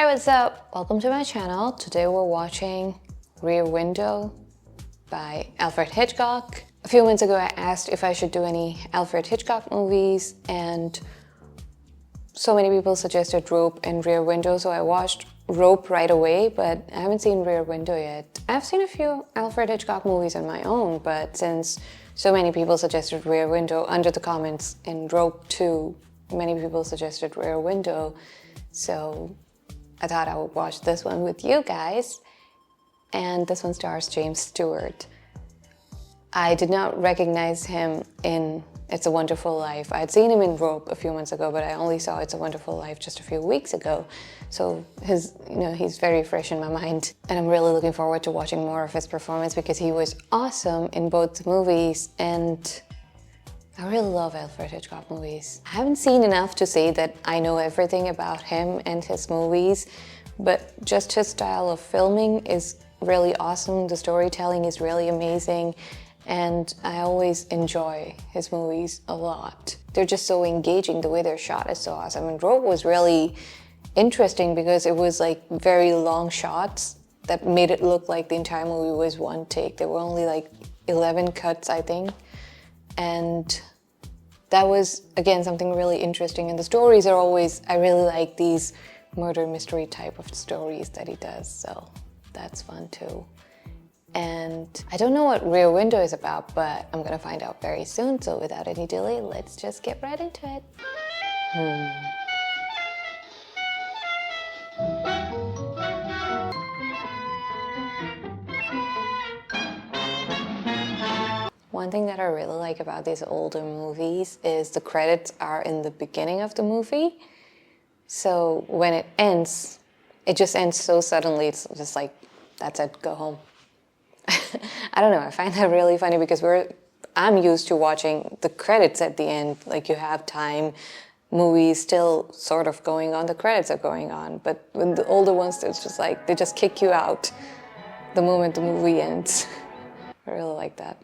Hi, what's up? Welcome to my channel. Today we're watching Rear Window by Alfred Hitchcock. A few months ago I asked if I should do any Alfred Hitchcock movies, and so many people suggested Rope and Rear Window, so I watched Rope right away, but I haven't seen Rear Window yet. I've seen a few Alfred Hitchcock movies on my own, but since so many people suggested Rear Window under the comments in Rope 2, many people suggested Rear Window, so I thought I would watch this one with you guys. And this one stars James Stewart. I did not recognize him in It's a Wonderful Life. I had seen him in Rope a few months ago, but I only saw It's a Wonderful Life just a few weeks ago. So he's very fresh in my mind. And I'm really looking forward to watching more of his performance because he was awesome in both movies, and I really love Alfred Hitchcock movies. I haven't seen enough to say that I know everything about him and his movies, but just his style of filming is really awesome. The storytelling is really amazing, and I always enjoy his movies a lot. They're just so engaging. The way they're shot is so awesome. And Rope was really interesting because it was like very long shots that made it look like the entire movie was one take. There were only like 11 cuts, I think. And that was, again, something really interesting. And the stories are always, I really like these murder mystery type of stories that he does, so that's fun too. And I don't know what Rear Window is about, but I'm gonna find out very soon. So without any delay, let's just get right into it. One thing that I really like about these older movies is the credits are in the beginning of the movie. So when it ends, it just ends so suddenly. It's just like, that's it, go home. I don't know, I find that really funny because I'm used to watching the credits at the end. Like, you have time, movies still sort of going on, the credits are going on. But with the older ones, it's just like, they just kick you out the moment the movie ends. I really like that.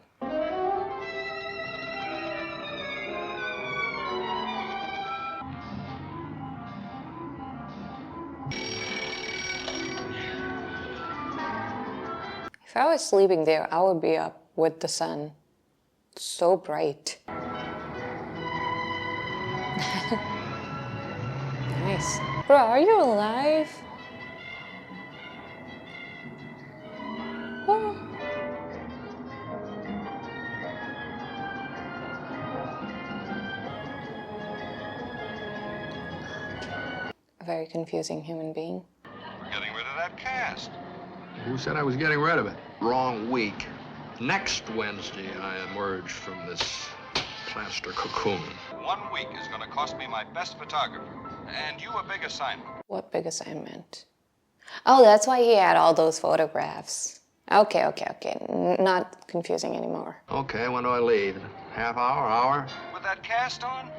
If I was sleeping there, I would be up with the sun. It's so bright. Nice. Bro, are you alive? Oh. A very confusing human being. We're getting rid of that cast. Who said I was getting rid of it? Wrong week. Next Wednesday, I emerge from this plaster cocoon. 1 week is going to cost me my best photographer, and you a big assignment. What big assignment? Oh, that's why he had all those photographs. Okay. Not confusing anymore. Okay, when do I leave? Half hour? With that cast on,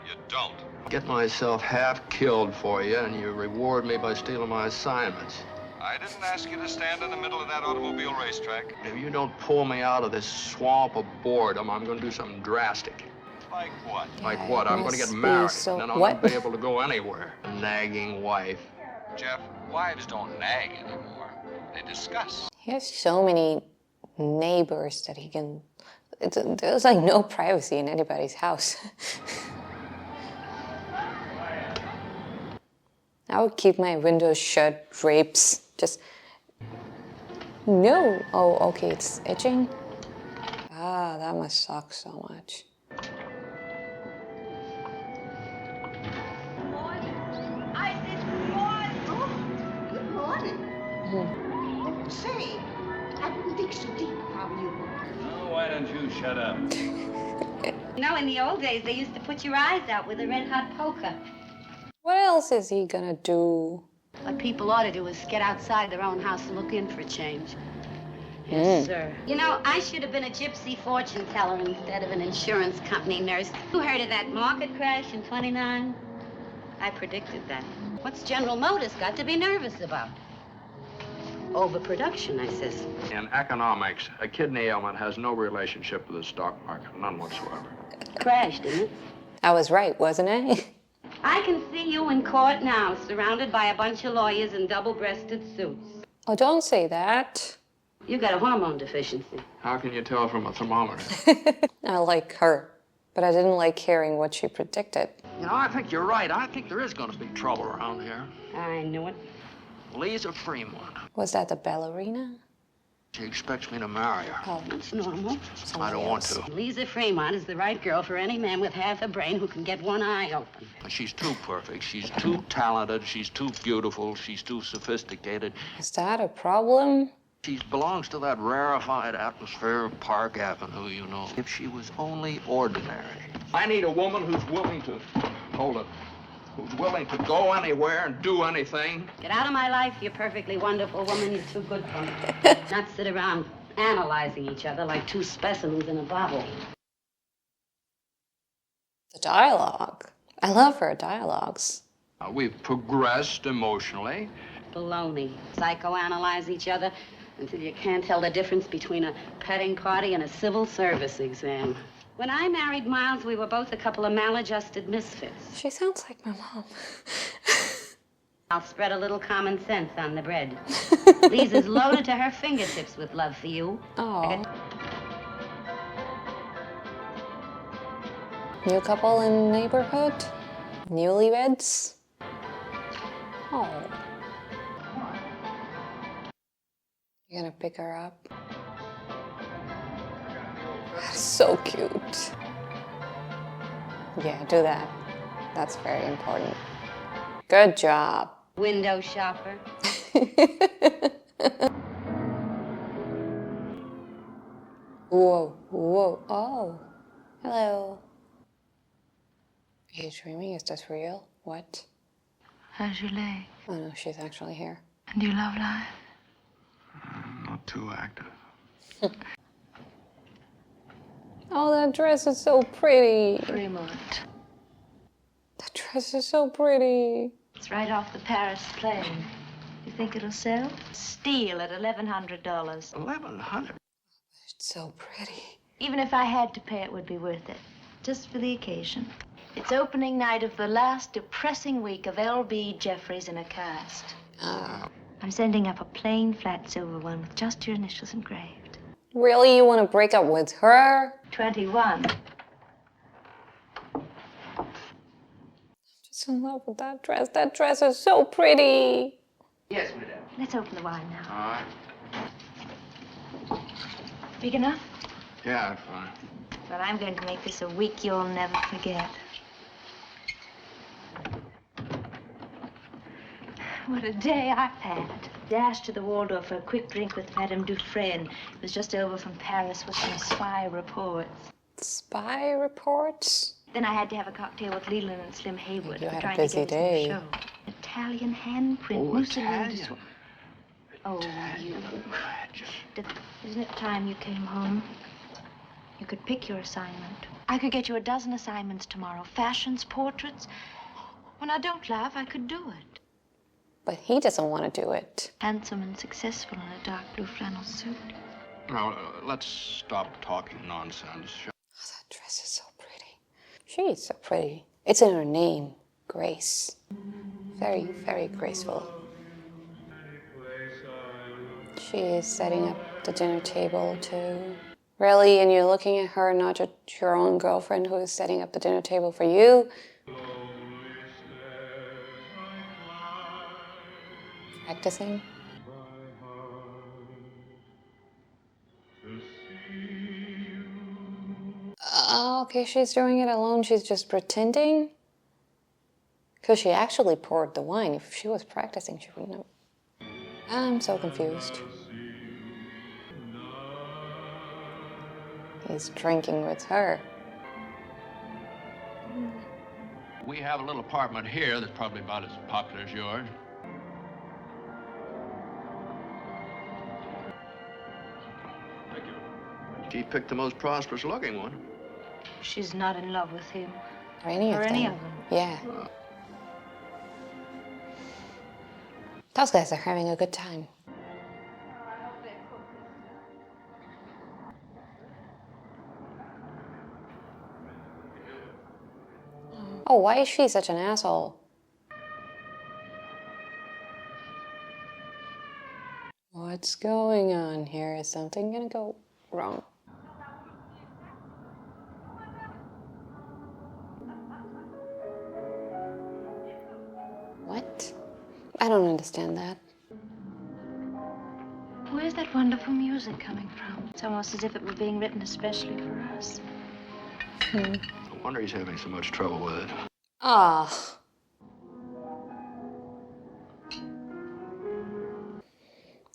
you don't. Get myself half killed for you, and you reward me by stealing my assignments. I didn't ask you to stand in the middle of that automobile racetrack. If you don't pull me out of this swamp of boredom, I'm going to do something drastic. Like what? Like what? I'm going to get married, and then I'll not be able to go anywhere. A nagging wife. Jeff, wives don't nag anymore. They discuss. He has so many neighbors that he can... There's like no privacy in anybody's house. I would keep my windows shut, drapes, just... No! Oh, okay, it's itching? Ah, that must suck so much. Good morning. Say, I didn't think so deep about you. Oh, why don't you shut up? In the old days, they used to put your eyes out with a red-hot poker. What else is he gonna do? What people ought to do is get outside their own house and look in for a change. Yes, sir. I should have been a gypsy fortune teller instead of an insurance company nurse. You heard of that market crash in '29? I predicted that. What's General Motors got to be nervous about? Overproduction, I says. In economics, a kidney ailment has no relationship with the stock market, none whatsoever. Crashed, didn't it? I was right, wasn't I? I can see you in court now, surrounded by a bunch of lawyers in double-breasted suits. Oh, don't say that. You got a hormone deficiency. How can you tell from a thermometer? I like her, but I didn't like hearing what she predicted. You know, I think you're right. I think there is going to be trouble around here. I knew it. Lee's a free one. Was that the ballerina? She expects me to marry her. Oh, That's normal. I don't want to. Lisa Fremont is the right girl for any man with half a brain who can get one eye open. She's too perfect. She's too talented. She's too beautiful. She's too sophisticated. is that a problem? She belongs to that rarefied atmosphere of Park Avenue, you know. If she was only ordinary. I need a woman who's willing to hold it. Who's willing to go anywhere and do anything. Get out of my life, you perfectly wonderful woman. You're too good for me. Not sit around analyzing each other like two specimens in a bottle. The dialogue. I love her dialogues. We've progressed emotionally. Baloney. Psychoanalyze each other until you can't tell the difference between a petting party and a civil service exam. When I married Miles, we were both a couple of maladjusted misfits. She sounds like my mom. I'll spread a little common sense on the bread. Lisa's loaded to her fingertips with love for you. Oh. New couple in neighborhood? Newlyweds? Oh. You gonna pick her up? So cute. Yeah, do that. That's very important. Good job. Window shopper. Whoa, whoa, oh. Hello. Are you dreaming? Is this real? What? How's your leg? Oh no, she's actually here. And do you love life? Not too active. Oh, that dress is so pretty. Fremont. That dress is so pretty. It's right off the Paris plane. You think it'll sell? Steal at $1,100. $1,100? It's so pretty. Even if I had to pay, it would be worth it. Just for the occasion. It's opening night of the last depressing week of L.B. Jeffries in a cast. Oh. I'm sending up a plain, flat silver one with just your initials engraved. Really? You want to break up with her? 21. Just in love with that dress. That dress is so pretty. Yes, madam. Let's open the wine now. All right. Big enough? Yeah, fine. Well, I'm going to make this a week you'll never forget. What a day I've had. Dashed to the Waldorf for a quick drink with Madame Dufresne. It was just over from Paris with some spy reports. Spy reports? Then I had to have a cocktail with Leland and Slim Haywood. You for had a trying busy to get us day. in the show. Italian handprint. Oh, Mussolini's Italian. Oh, you. Isn't it time you came home? You could pick your assignment. I could get you a dozen assignments tomorrow. Fashions, portraits. When I don't laugh, I could do it. But he doesn't want to do it. Handsome and successful in a dark blue flannel suit. Now, let's stop talking nonsense. Oh, that dress is so pretty. She is so pretty. It's in her name, Grace. Very, very graceful. She is setting up the dinner table too. Really? And you're looking at her, not just your own girlfriend who is setting up the dinner table for you? Practicing? Okay, she's doing it alone. She's just pretending? Because she actually poured the wine. If she was practicing, she wouldn't have. I'm so confused. He's drinking with her. We have a little apartment here that's probably about as popular as yours. Thank you. She picked the most prosperous looking one. She's not in love with him. Or any of Or them. any of them. Yeah. Those guys are having a good time. Oh, why is she such an asshole? What's going on here? Is something gonna go wrong? What? I don't understand that. Where's that wonderful music coming from? It's almost as if it were being written especially for us. No wonder he's having so much trouble with it. Ah.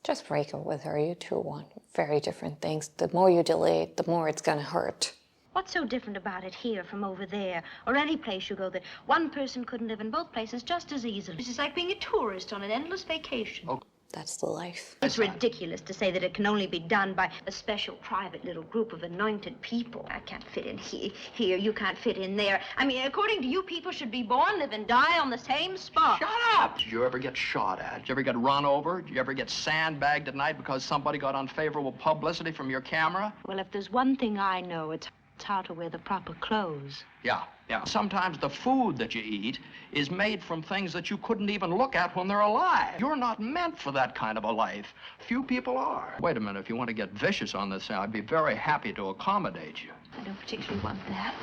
Just break up with her. You two want very different things. The more you delay it, the more it's gonna hurt. What's so different about it here from over there, or any place you go that one person couldn't live in both places just as easily? This is like being a tourist on an endless vacation. Oh. That's the life. It's ridiculous to say that it can only be done by a special private little group of anointed people. I can't fit in here, you can't fit in there. I mean, according to you, people should be born, live, and die on the same spot. Shut up! Did you ever get shot at? Did you ever get run over? Did you ever get sandbagged at night because somebody got unfavorable publicity from your camera? Well, if there's one thing I know, it's how to wear the proper clothes. Yeah. Sometimes the food that you eat is made from things that you couldn't even look at when they're alive. You're not meant for that kind of a life. Few people are. Wait a minute, if you want to get vicious on this, I'd be very happy to accommodate you. I don't particularly want that.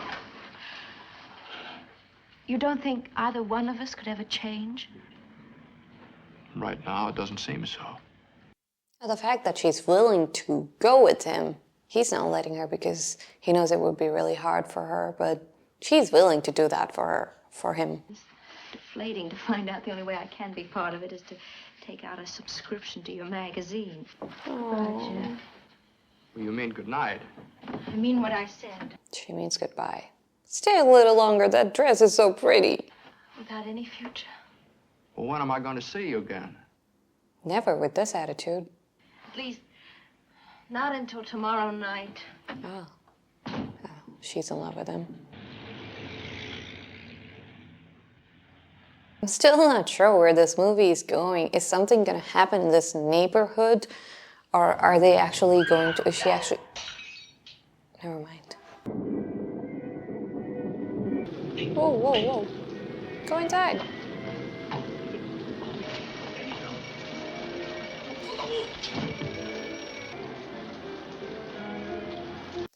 You don't think either one of us could ever change? Right now, it doesn't seem so. The fact that she's willing to go with him, he's not letting her because he knows it would be really hard for her, but she's willing to do that for him. It's deflating to find out the only way I can be part of it is to take out a subscription to your magazine. Well, you mean good night? I mean what I said. She means goodbye. Stay a little longer. That dress is so pretty. Without any future. Well, when am I going to see you again? Never with this attitude. At least, not until tomorrow night. Oh, she's in love with him. I'm still not sure where this movie is going. Is something going to happen in this neighborhood? Or are they actually going to... Is she actually... Never mind. Whoa. Go inside.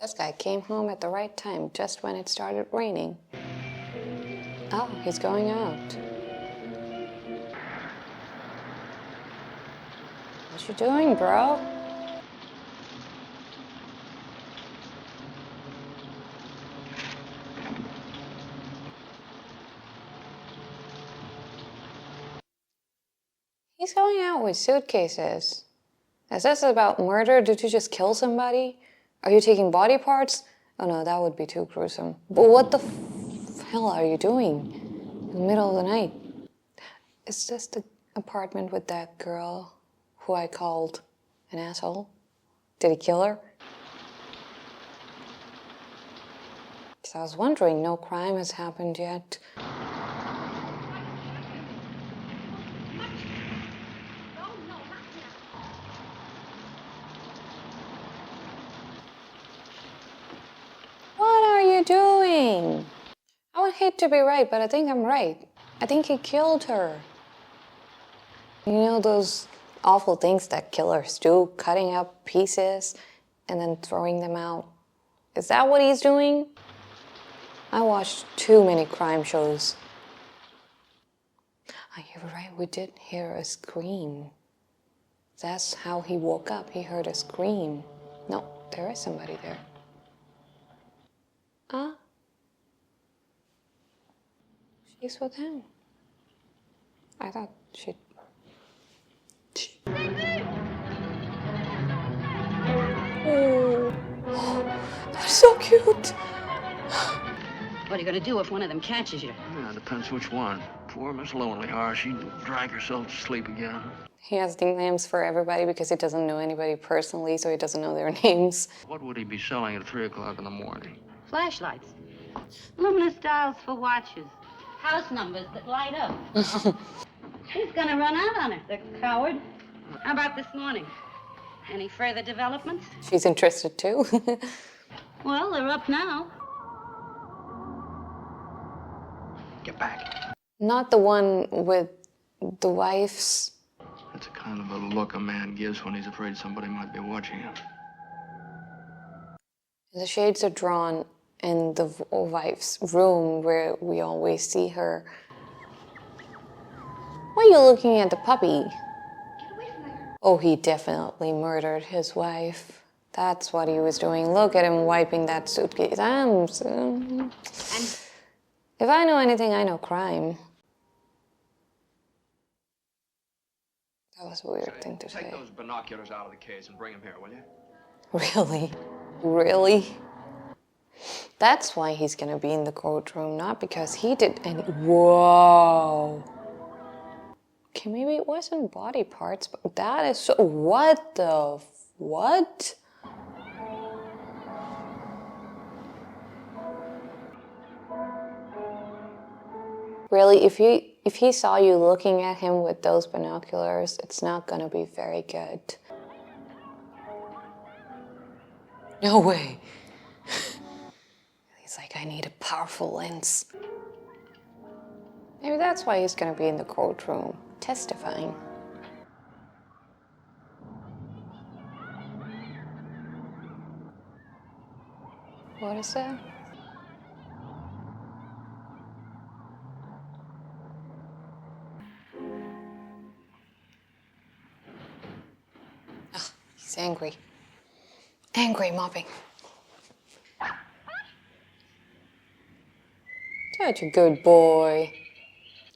This guy came home at the right time, just when it started raining. Oh, he's going out. What you doing, bro? He's going out with suitcases. Is this about murder? Did you just kill somebody? Are you taking body parts? Oh no, that would be too gruesome. But what the hell are you doing in the middle of the night? Is this the apartment with that girl who I called an asshole? Did he kill her? Because I was wondering, no crime has happened yet. What are you doing? I would hate to be right, but I think I'm right. I think he killed her. You know those awful things that killers do? Cutting up pieces and then throwing them out. Is that what he's doing? I watched too many crime shows. Oh, you're right, we did hear a scream. That's how he woke up. He heard a scream. No, there is somebody there. Ah. She's with him. I thought she'd... Oh, that's so cute. What are you going to do if one of them catches you? Yeah, depends which one. Poor Miss Lonely Heart, she'd drag herself to sleep again. He has nicknames for everybody because he doesn't know anybody personally, so he doesn't know their names. What would he be selling at 3 o'clock in the morning? Flashlights. Luminous dials for watches. House numbers that light up. He's gonna run out on her, the coward. How about this morning? Any further developments? She's interested too. Well, they're up now. Get back. Not the one with the wife's. That's the kind of a look a man gives when he's afraid somebody might be watching him. The shades are drawn in the wife's room where we always see her. Why are you looking at the puppy? Oh, he definitely murdered his wife. That's what he was doing. Look at him wiping that suitcase. If I know anything, I know crime. That was a weird thing to say. Take those binoculars out of the case and bring them here, will you? Really? Really? That's why he's gonna be in the courtroom, not because he did any. Whoa. Okay, maybe it wasn't body parts, but that is so. What the. What? Really, if he saw you looking at him with those binoculars, it's not gonna be very good. No way. He's like, I need a powerful lens. Maybe that's why he's gonna be in the courtroom, testifying. What is that? Oh, he's angry. Angry mopping. Such a good boy.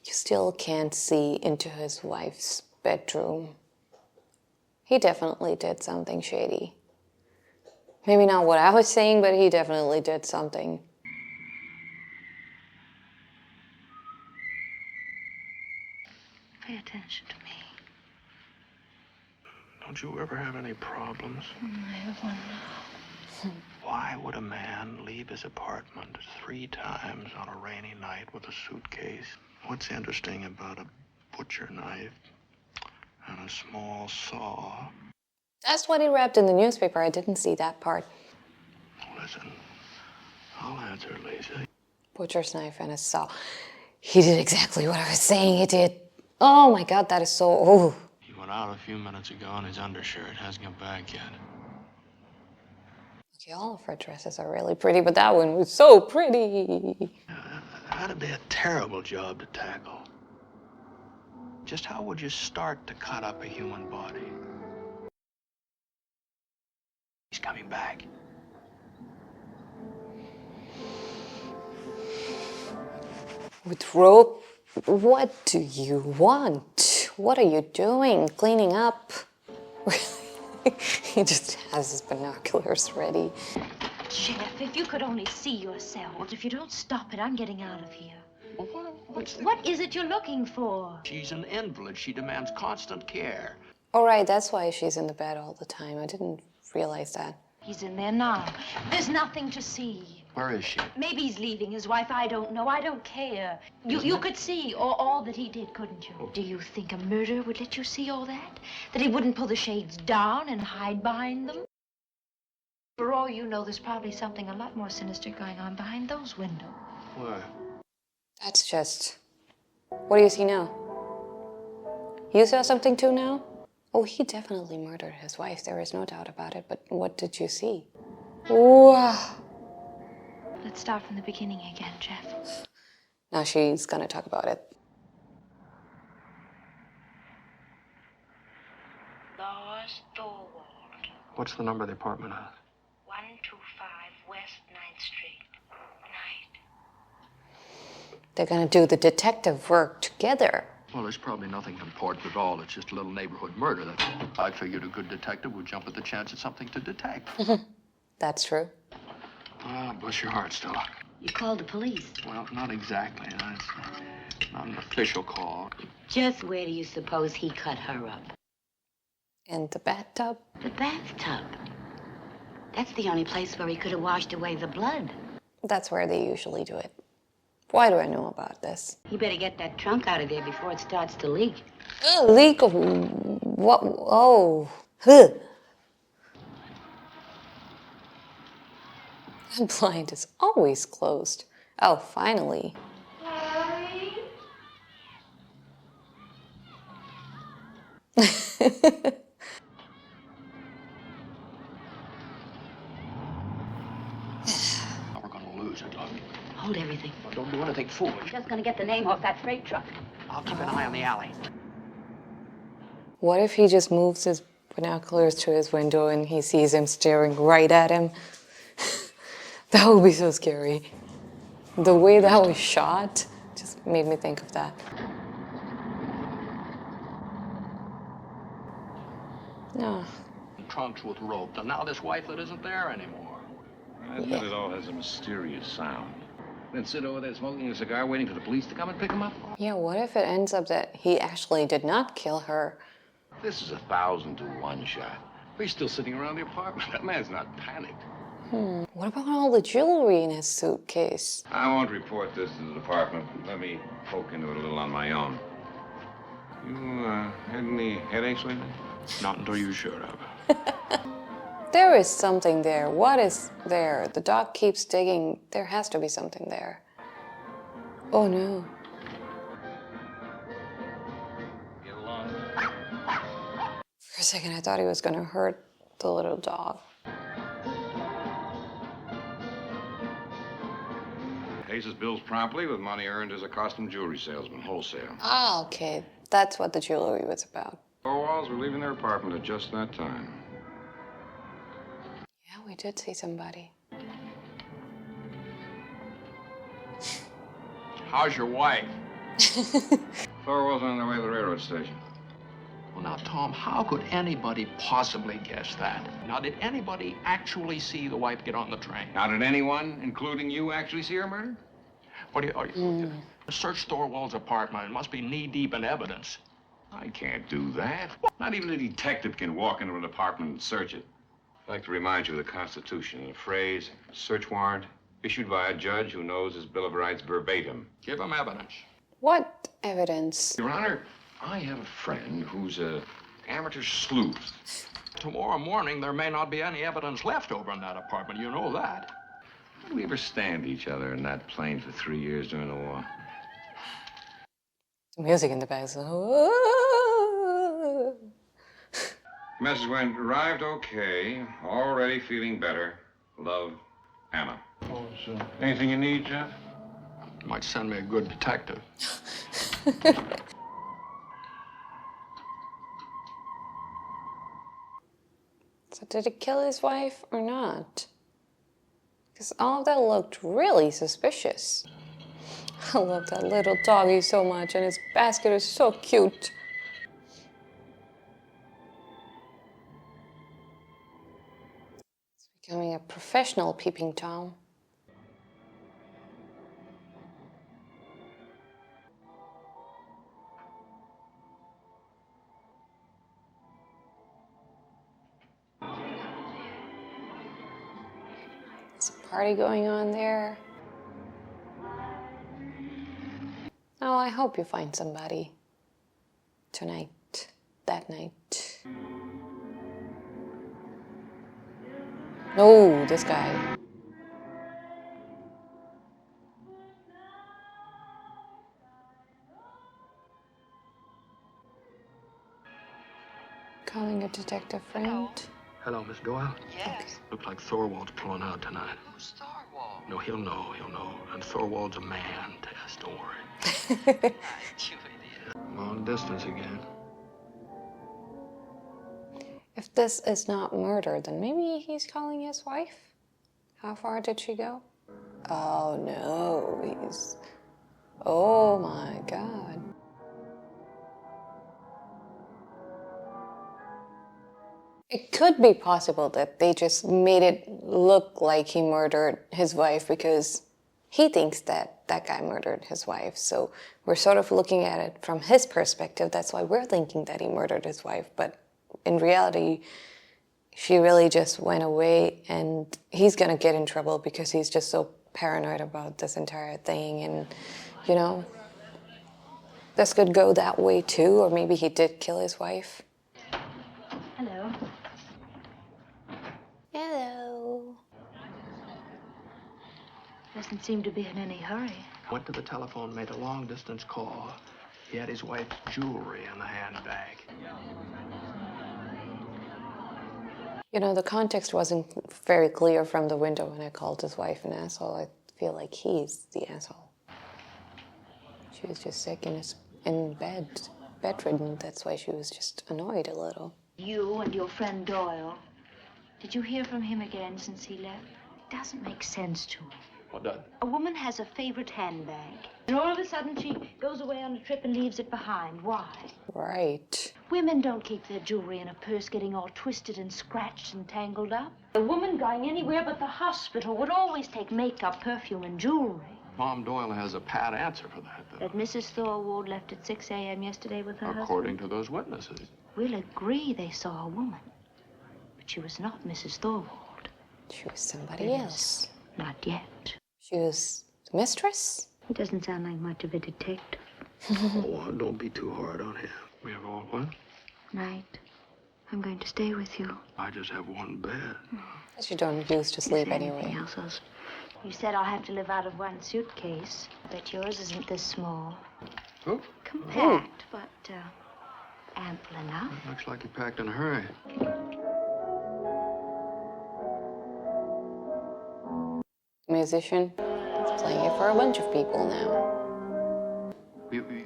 You still can't see into his wife's bedroom. He definitely did something shady. Maybe not what I was saying, but he definitely did something. Pay attention to me. Don't you ever have any problems? I have one now. Why would a man leave his apartment 3 times on a rainy night with a suitcase? What's interesting about a butcher knife and a small saw? That's what he wrapped in the newspaper. I didn't see that part. Listen, I'll answer, Lisa. Butcher's knife and a saw. He did exactly what I was saying he did. Oh my God, that is so. Oh. He went out a few minutes ago in his undershirt. Hasn't come back yet. Okay, all of her dresses are really pretty, but that one was so pretty. That'd be a terrible job to tackle. Just how would you start to cut up a human body? He's coming back. With rope? What do you want? What are you doing? Cleaning up? He just has his binoculars ready. Jeff, if you could only see yourselves. If you don't stop it, I'm getting out of here. What is it you're looking for? She's an invalid. She demands constant care. All right, that's why she's in the bed all the time. I didn't realize that. He's in there now. There's nothing to see. Where is she? Maybe he's leaving his wife. I don't know. I don't care. You could see all that he did, couldn't you? Do you think a murderer would let you see all that? That he wouldn't pull the shades down and hide behind them? For all you know, there's probably something a lot more sinister going on behind those windows. Where? That's just... What do you see now? You saw something too now? Oh, he definitely murdered his wife. There is no doubt about it. But what did you see? Wow. Let's start from the beginning again, Jeff. Now she's gonna talk about it. Lost Thorwald. What's the number of the apartment house? 125 West 9th Street. Night. They're gonna do the detective work together. Well, there's probably nothing important at all. It's just a little neighborhood murder. I figured a good detective would jump at the chance of something to detect. That's true. Well, bless your heart, Stella. You called the police. Well, not exactly. It's not an official call. Just where do you suppose he cut her up? In the bathtub? The bathtub. That's the only place where he could have washed away the blood. That's where they usually do it. Why do I know about this? You better get that trunk out of there before it starts to leak. Leak of what? Oh. Huh. The blind is always closed. Oh, finally. We're gonna lose it, look. Hold everything. Don't do anything foolish. I'm just gonna get the name off that freight truck. I'll keep an eye on the alley. What if he just moves his binoculars to his window and he sees him staring right at him? That would be so scary. The way that was shot just made me think of that. No. Trunks with rope. And now this wife that isn't there anymore. I bet it all has a mysterious sound. Then sit over there smoking a cigar, waiting for the police to come and pick him up. Yeah, what if it ends up that he actually did not kill her? This is 1,000 to 1 shot. We're still sitting around the apartment. That man's not panicked. What about all the jewelry in his suitcase? I won't report this to the department. Let me poke into it a little on my own. You had any headaches lately? Not until you showed up. There is something there. What is there? The dog keeps digging. There has to be something there. Oh no. Get along. For a second, I thought he was gonna hurt the little dog. Pays his bills promptly with money earned as a costume jewelry salesman, wholesale. Ah, okay. That's what the jewelry was about. Thorwalds were leaving their apartment at just that time. Yeah, we did see somebody. How's your wife? Thorwalds on their way to the railroad station. Well, now, Tom, how could anybody possibly guess that? Now, did anybody actually see the wife get on the train? Now, did anyone, including you, actually see her murdered? What do you... Search Thorwald's apartment. It must be knee-deep in evidence. I can't do that. Not even a detective can walk into an apartment and search it. I'd like to remind you of the Constitution. The phrase, search warrant, issued by a judge who knows his Bill of Rights verbatim. Give him evidence. What evidence? Your Honor, I have a friend who's a amateur sleuth. Tomorrow morning, there may not be any evidence left over in that apartment. You know that. How did we ever stand each other in that plane for 3 years during the war? The music in the back. Message went, arrived okay, already feeling better. Love, Anna. Oh, so anything you need, Jeff? You might send me a good detective. So did he kill his wife or not? Because all of that looked really suspicious. I love that little doggy so much, and his basket is so cute. It's becoming a professional peeping Tom. There's a party going on there. Oh, I hope you find somebody tonight, that night. No, this guy. Calling a detective friend. Hello, Miss Doyle. Yes. Looks like Thorwald's pulling out tonight. Who's Thorwald? No, he'll know. And Thorwald's a man, Tess, don't worry. You idiot. Long distance again. If this is not murder, then maybe he's calling his wife? How far did she go? Oh no, he's... Oh my God. It could be possible that they just made it look like he murdered his wife because he thinks that that guy murdered his wife. So we're sort of looking at it from his perspective. That's why we're thinking that he murdered his wife. But in reality, she really just went away, and he's gonna get in trouble because he's just so paranoid about this entire thing. And, you know, this could go that way too, or maybe he did kill his wife. Hello. Hello. Doesn't seem to be in any hurry. Went to the telephone, made a long-distance call. He had his wife's jewelry in the handbag. You know, the context wasn't very clear from the window when I called his wife an asshole. I feel like he's the asshole. She was just sick in bed, bedridden. That's why she was just annoyed a little. You and your friend Doyle. Did you hear from him again since he left? It doesn't make sense to me. What doesn't? A woman has a favorite handbag, and all of a sudden she goes away on a trip and leaves it behind. Why? Right. Women don't keep their jewelry in a purse getting all twisted and scratched and tangled up. A woman going anywhere but the hospital would always take makeup, perfume, and jewelry. Tom Doyle has a pat answer for that, though. That Mrs. Thorwald left at 6 a.m. yesterday with her husband? According to those witnesses. We'll agree they saw a woman, but she was not Mrs. Thorwald. She was somebody else. Not yet. She was the mistress? He doesn't sound like much of a detective. Oh, don't be too hard on him. We have all what? Night. I'm going to stay with you. I just have one bed. That you don't use to sleep anyway. Anything else, Husband? You said I'll have to live out of one suitcase. But yours isn't this small. Oh. Compact, but ample enough. Looks like you packed in a hurry. Musician. Playing it for a bunch of people now.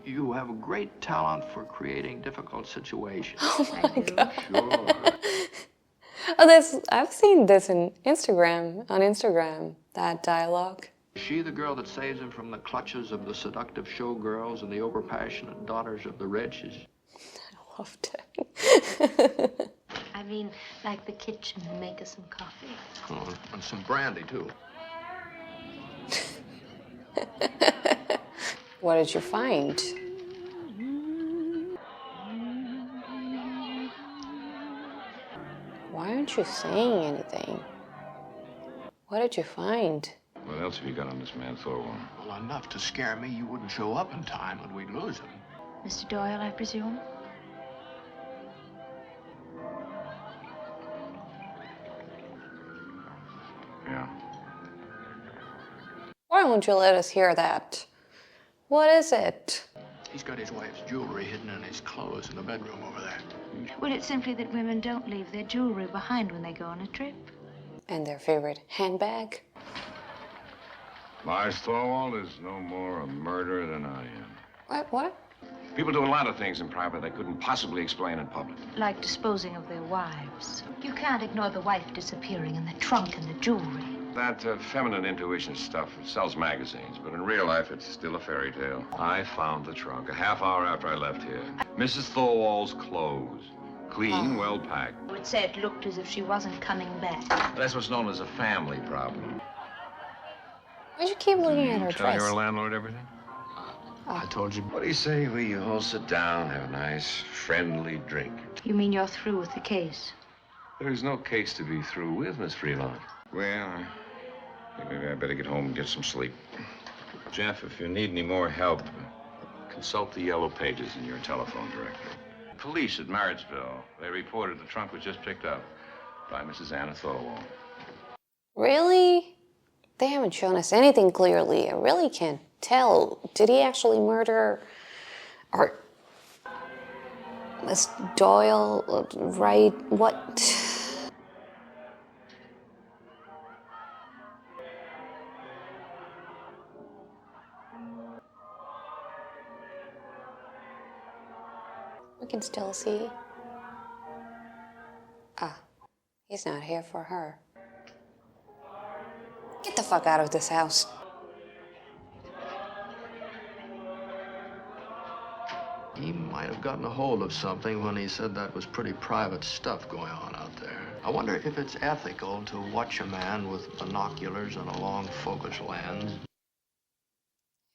You have a great talent for creating difficult situations. Oh my God. Sure. Oh, I've seen this on Instagram, that dialogue. Is she the girl that saves him from the clutches of the seductive showgirls and the overpassionate daughters of the riches? I loved it. I mean, like the kitchen and make us some coffee. Oh, and some brandy, too. What did you find? Why aren't you saying anything? What did you find? What else have you got on this man, Thorwald? Well, enough to scare me you wouldn't show up in time and we'd lose him. Mr. Doyle, I presume? Yeah. Why won't you let us hear that? What is it? He's got his wife's jewelry hidden in his clothes in the bedroom over there. Well, it's simply that women don't leave their jewelry behind when they go on a trip. And their favorite handbag? Lars Thorwald is no more a murderer than I am. What? People do a lot of things in private they couldn't possibly explain in public. Like disposing of their wives. You can't ignore the wife disappearing and the trunk and the jewelry. That feminine intuition stuff sells magazines, but in real life, it's still a fairy tale. I found the trunk a half hour after I left here. Mrs. Thorwald's clothes. Clean, well packed. I would say it looked as if she wasn't coming back. That's what's known as a family problem. Why'd you keep looking at her Tell dress? your landlord everything? I told you. What do you say we all sit down, have a nice, friendly drink? You mean you're through with the case? There's no case to be through with, Miss Freeland. Well, I think maybe I better get home and get some sleep. Jeff, if you need any more help, consult the yellow pages in your telephone directory. Police at Marrittsville, they reported the trunk was just picked up by Mrs. Anna Thorwald. Really? They haven't shown us anything clearly. I really can't tell. Did he actually murder? Or was Doyle right? What? We can still see. Ah, he's not here for her. Get the fuck out of this house. He might have gotten a hold of something when he said that was pretty private stuff going on out there. I wonder if it's ethical to watch a man with binoculars and a long focus lens.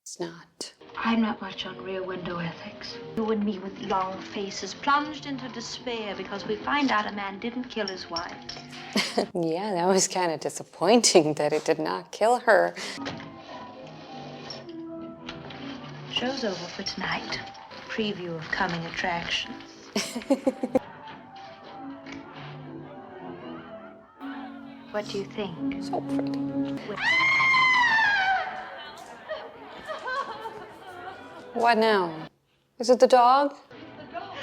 It's not. I'm not much on Rear Window ethics. You and me with long faces plunged into despair because we find out a man didn't kill his wife. Yeah, that was kind of disappointing that it did not kill her. Show's over for tonight. Preview of coming attractions. What do you think? So pretty. What now? Is it the dog? The dog.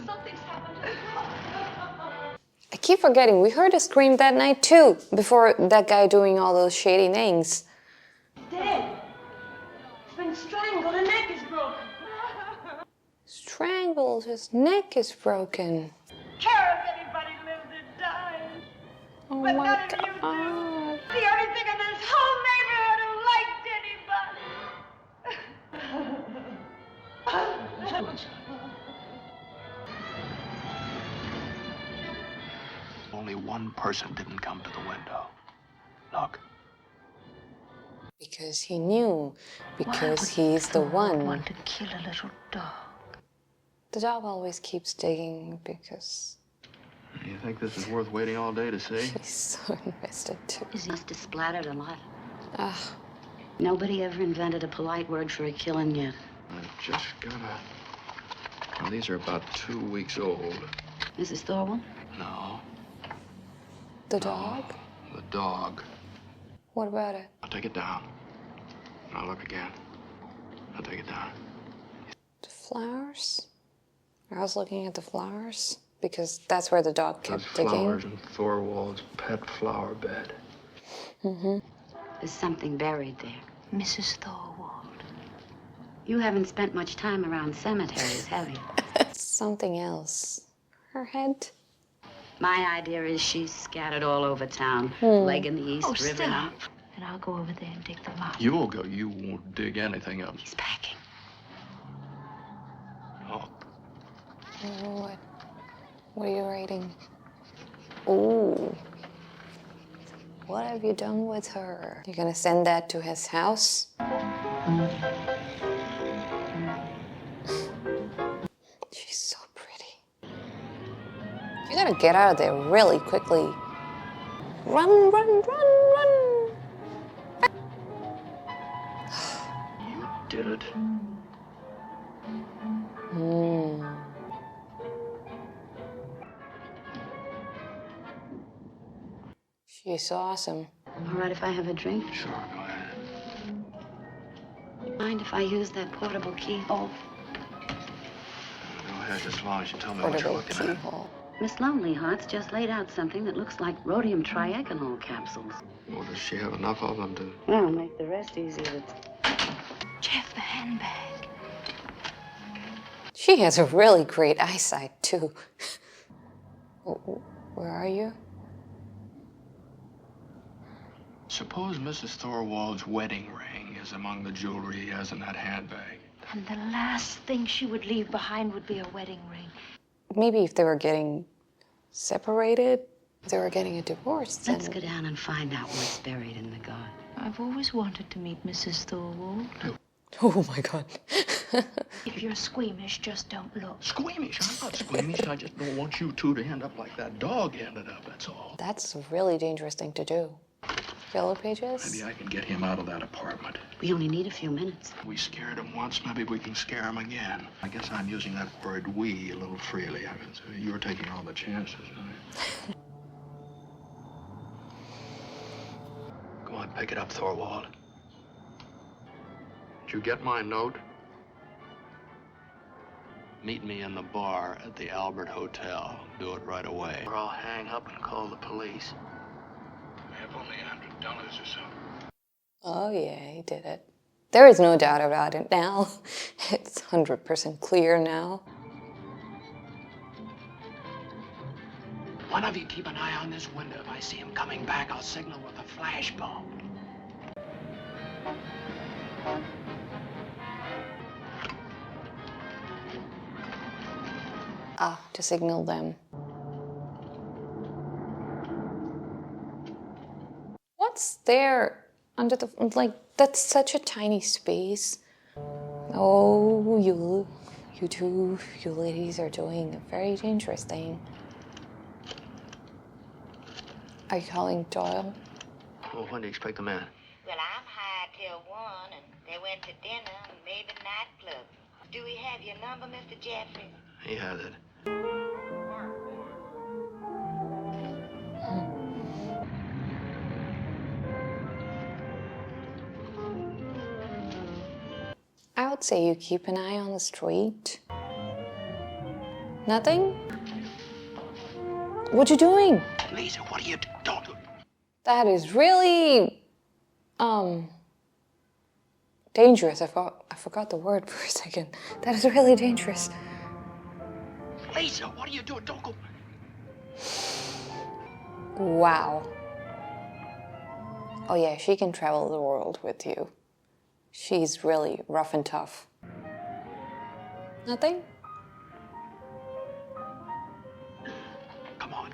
Something's happened to the dog. I keep forgetting, we heard a scream that night too, before that guy doing all those shady things. Dead. He's been strangled. The neck is broken. Strangled, his neck is broken. Care if anybody lives or dies. Oh But my none of you God. do. The only thing in this whole neighborhood who liked anybody. Only one person didn't come to the window. Look. Because he knew. Because he's the one. Want to kill a little dog. The dog always keeps digging because You think this is worth waiting all day to see? he's so invested too. He must have splattered a lot. Ah, Nobody ever invented a polite word for a killing yet. I've just got Well, these are about 2 weeks old. Mrs. Thorwell? No. the dog? The dog. What about it? I'll take it down. I'll look again. I'll take it down. The flowers? I was looking at the flowers because that's where the dog kept Those digging. flowers in Thorwald's pet flower bed. There's something buried there. Mrs. Thorwald. You haven't spent much time around cemeteries, have you? Something else. Her head? My idea is she's scattered all over town. Leg in the east, Oh, river stop. now. And I'll go over there and dig them up. You'll go. You won't dig anything up. He's packing. Oh, What are you writing? Ooh. What have you done with her? You're gonna send that to his house? She's so pretty. You gotta get out of there really quickly. Run, run, run, run! you did it. She's awesome. All right if I have a drink? Sure, go ahead. Mind if I use that portable keyhole? Go ahead, as long as you tell me what you're Portable looking at. keyhole. Miss Lonely Hearts just laid out something that looks like rhodium triagonal capsules. Well, does she have enough of them to... Well, make the rest easier. Jeff, the handbag. She has a really great eyesight, too. Where are you? Suppose Mrs. Thorwald's wedding ring is among the jewelry he has in that handbag. And the last thing she would leave behind would be a wedding ring. Maybe if they were getting separated, if they were getting a divorce, then... Let's go down and find out what's buried in the garden. I've always wanted to meet Mrs. Thorwald. Oh my God. If you're squeamish, just don't look. Squeamish? I'm not squeamish. I just don't want you two to end up like that dog ended up, that's all. That's a really dangerous thing to do. Yellow Pages? Maybe I can get him out of that apartment. We only need a few minutes. We scared him once, maybe we can scare him again. I guess I'm using that word we a little freely. You're taking all the chances, right? Go on, pick it up, Thorwald. Did you get my note? Meet me in the bar at the Albert Hotel. Do it right away. Or I'll hang up and call the police. I have only $100 or so. Oh yeah, he did it. There is no doubt about it now. It's 100% clear now. One of you keep an eye on this window. If I see him coming back, I'll signal with a flashbulb. Ah, to signal them. What's there under the, like, that's such a tiny space. Oh, you two, you ladies are doing a very dangerous thing. Are you calling Doyle? Well, when do you expect the man? Well, I'm hired till 1, and they went to dinner and maybe nightclub. Do we have your number, Mr. Jeffries? He has it. I would say you keep an eye on the street. Nothing? What you doing? Lisa, what are you don't do? That is really dangerous. I forgot the word for a second. That is really dangerous. Lisa, what are you doing? Don't go. Wow. Oh yeah, she can travel the world with you. She's really rough and tough. Nothing?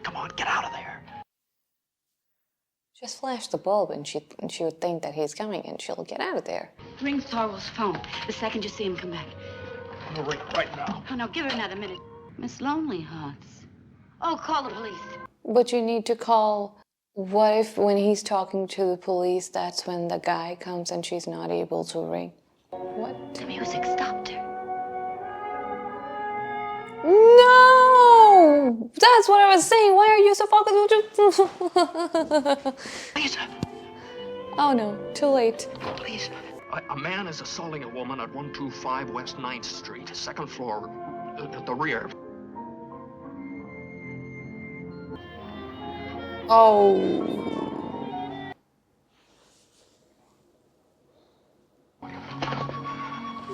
Come on, get out of there. Just flash the bulb and she would think that he's coming and she'll get out of there. Ring Thorwald's phone the second you see him come back. I'm gonna ring right now. Oh, no, give her another minute. Miss Lonely Hearts. Oh, call the police. But you need to call. What if when he's talking to the police, that's when the guy comes and she's not able to ring? What? The music stopped her. No! That's what I was saying. Why are you so focused? Lisa! Oh no, too late. Lisa. A man is assaulting a woman at 125 West 9th Street, second floor, at the rear. Oh.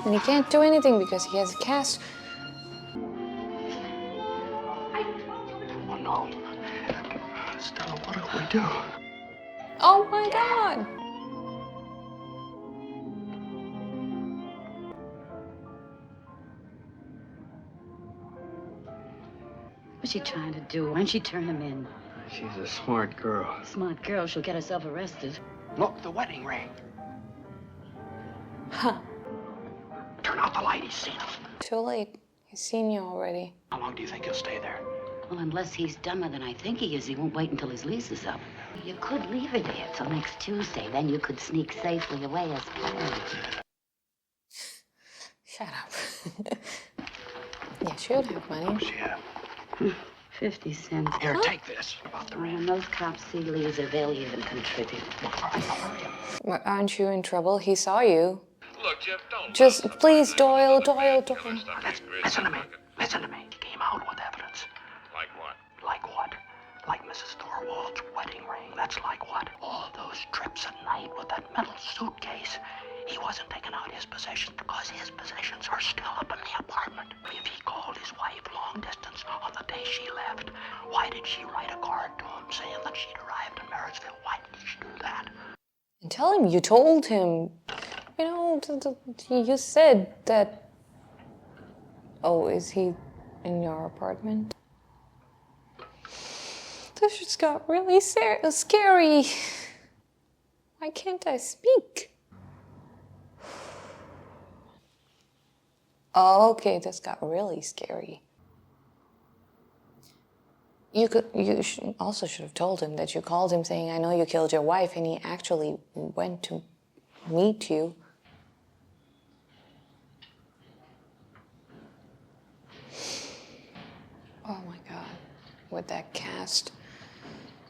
And he can't do anything because he has a cast. Oh no. Stella, what do we do? Oh my God. What's she trying to do? Why don't she turn him in? She's a smart girl. Smart girl, she'll get herself arrested. Look, the wedding ring. Huh. Turn out the light, he's seen us. Too late. He's seen you already. How long do you think he'll stay there? Well, unless he's dumber than I think he is, he won't wait until his lease is up. You could leave her there till next Tuesday. Then you could sneak safely away as planned. Shut up. Yeah, she would have money. What's she have? 50 cents. Here, take this. About the ring. When those cops see Lisa, they'll even contribute. Aren't you in trouble? He saw you. Look, Jeff, don't. Just please, Doyle. Listen to me. Listen to me. He came out with evidence. Like what? Like what? Like Mrs. Thorwald's wedding ring. That's like what? All those trips at night with that metal suitcase. He wasn't taking out his possessions because his possessions are still up in the apartment. If he called his wife long distance on the day she left, why did she write a card to him saying that she'd arrived in Marysville? Why did she do that? And tell him you told him. You know, you said that. Oh, is he in your apartment? This just got really scary. Why can't I speak? Oh, okay, this got really scary. You also should have told him that you called him saying, I know you killed your wife, and he actually went to meet you. Oh my God, with that cast.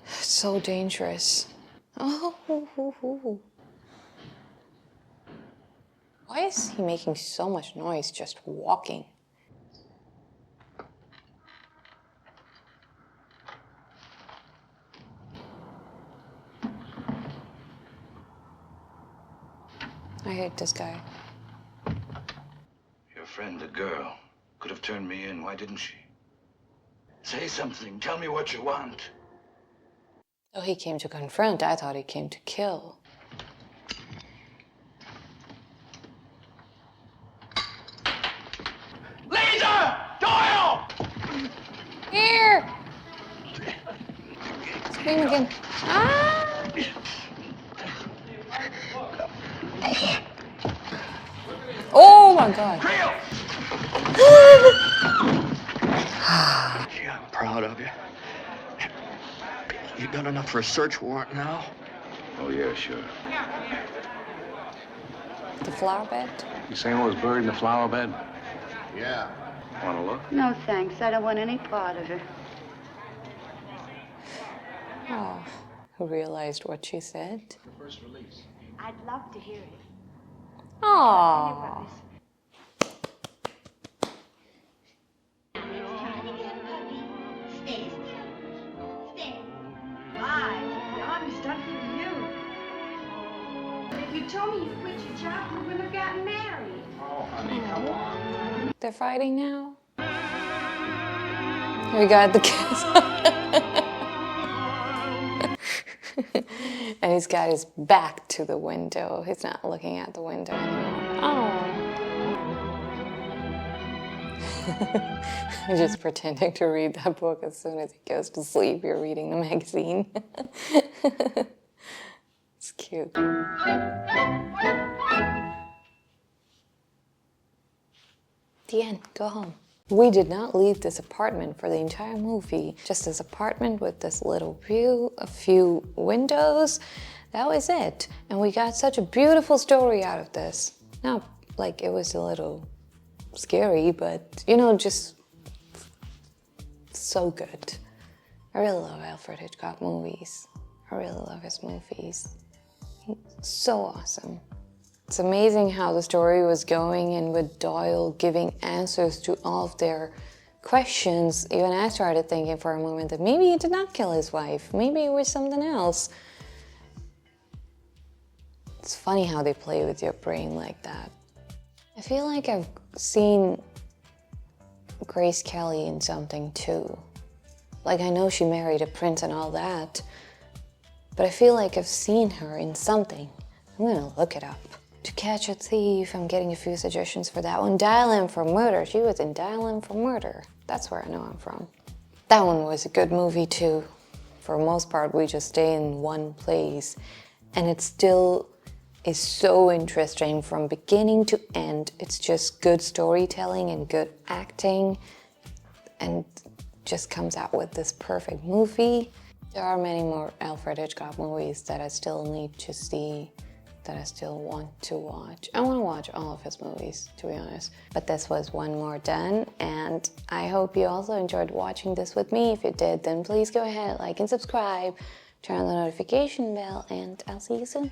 It's so dangerous. Oh. Why is he making so much noise just walking? I hate this guy. Your friend, the girl, could have turned me in. Why didn't she? Say something. Tell me what you want. Oh, he came to confront. I thought he came to kill. Lisa! Doyle! Here! Scream again. Ah! Oh my God. Gee, I'm proud of you. You got enough for a search warrant now? Oh, yeah, sure. The flower bed? You saying what was buried in the flower bed? Yeah. Want to look? No, thanks. I don't want any part of it. Oh, who realized what she said? First release. I'd love to hear it. Aww. done for you. If you told me you quit your job, we wouldn't have gotten married. Oh, honey, come on. They're fighting now. We got the kiss. And he's got his back to the window. He's not looking at the window anymore. Oh. He's just pretending to read that book as soon as he goes to sleep. You're reading the magazine. It's cute. The end. Go home. We did not leave this apartment for the entire movie. Just this apartment with this little view, a few windows. That was it. And we got such a beautiful story out of this. Not like it was a little scary, but you know, just so good. I really love Alfred Hitchcock movies. I really love his movies. He's so awesome. It's amazing how the story was going, and with Doyle giving answers to all of their questions. Even I started thinking for a moment that maybe he did not kill his wife. Maybe it was something else. It's funny how they play with your brain like that. I feel like I've seen Grace Kelly in something too. Like, I know she married a prince and all that, but I feel like I've seen her in something. I'm gonna look it up. To Catch a Thief, I'm getting a few suggestions for that one. Dial M for Murder. She was in Dial M for Murder. That's where I know I'm from. That one was a good movie too. For the most part, we just stay in one place, and it still is so interesting from beginning to end. It's just good storytelling and good acting, and just comes out with this perfect movie. There are many more Alfred Hitchcock movies that I still need to see, that I still want to watch. I want to watch all of his movies, to be honest. But this was one more done, and I hope you also enjoyed watching this with me. If you did, then please go ahead, like and subscribe, turn on the notification bell, and I'll see you soon.